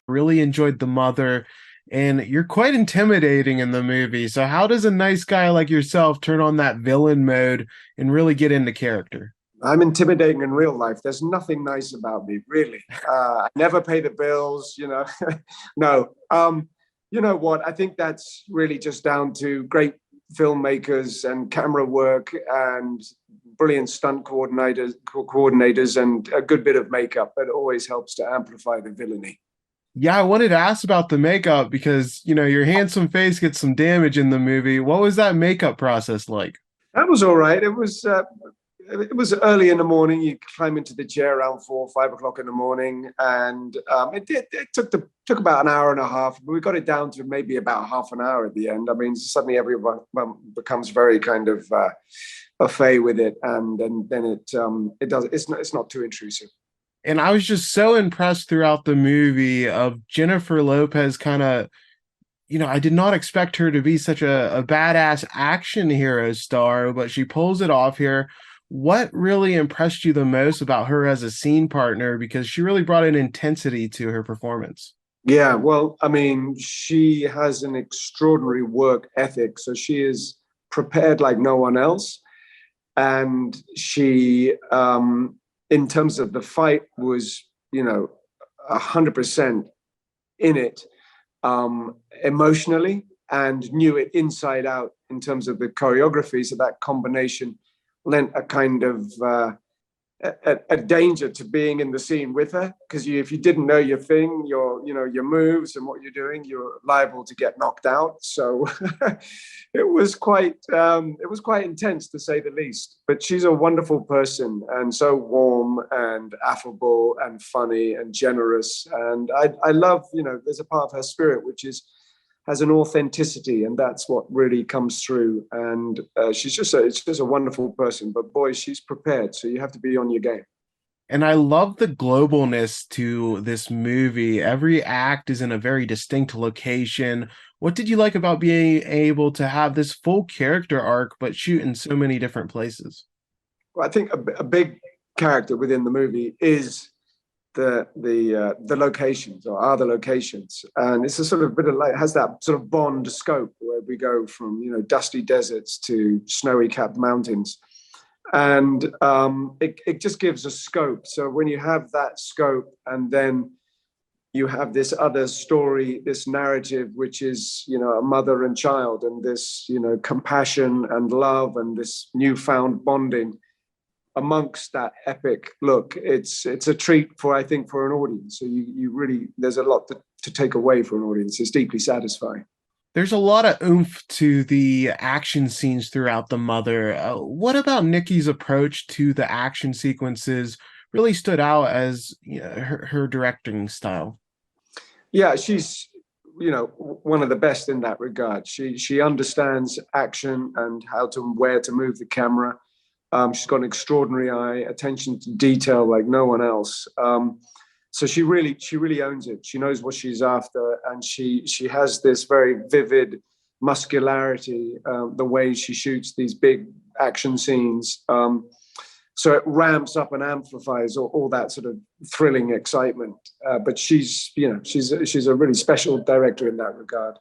Really enjoyed the mother, and you're quite intimidating in the movie. So how does a nice guy like yourself turn on that villain mode and really get into character? I'm intimidating in real life. There's nothing nice about me, really. I never pay the bills, No. You know what? I think that's really just down to great filmmakers and camera work and brilliant stunt coordinators and a good bit of makeup. That always helps to amplify the villainy. Yeah, I wanted to ask about the makeup because, your handsome face gets some damage in the movie. What was that makeup process like? That was all right. It was early in the morning. You climb into the chair around 4 or 5 o'clock in the morning, and it took about an hour and a half. But we got it down to maybe about half an hour at the end. I mean, suddenly everyone becomes very kind of au fait with it, and then it does. It's not too intrusive. And I was just so impressed throughout the movie of Jennifer Lopez kind of, I did not expect her to be such a badass action hero star, but she pulls it off here. What really impressed you the most about her as a scene partner? Because she really brought an intensity to her performance. Yeah, well, I mean, she has an extraordinary work ethic, so she is prepared like no one else, and she in terms of the fight was 100% in it, emotionally, and knew it inside out in terms of the choreography. So that combination lent a kind of a danger to being in the scene with her, because if you didn't know your thing, your moves and what you're doing, you're liable to get knocked out. So it was quite intense, to say the least. But she's a wonderful person, and so warm and affable and funny and generous. And I love, there's a part of her spirit which has an authenticity, and that's what really comes through. And it's just a wonderful person. But boy, she's prepared, so you have to be on your game. And I love the globalness to this movie. Every act is in a very distinct location. What did you like about being able to have this full character arc, but shoot in so many different places? Well, I think a big character within the movie is the locations, or are the locations, and it's a sort of bit of like, has that sort of Bond scope where we go from dusty deserts to snowy capped mountains, and it just gives a scope. So when you have that scope, and then you have this other story, this narrative, which is a mother and child, and this compassion and love and this newfound bonding amongst that epic look, it's a treat, I think, for an audience. So you really, there's a lot to take away for an audience. It's deeply satisfying. There's a lot of oomph to the action scenes throughout The Mother. What about Nikki's approach to the action sequences really stood out as her directing style? Yeah, she's one of the best in that regard. She understands action and where to move the camera. She's got an extraordinary eye, attention to detail like no one else. So she really owns it. She knows what she's after, and she has this very vivid muscularity, the way she shoots these big action scenes. So it ramps up and amplifies all that sort of thrilling excitement. But she's a really special director in that regard.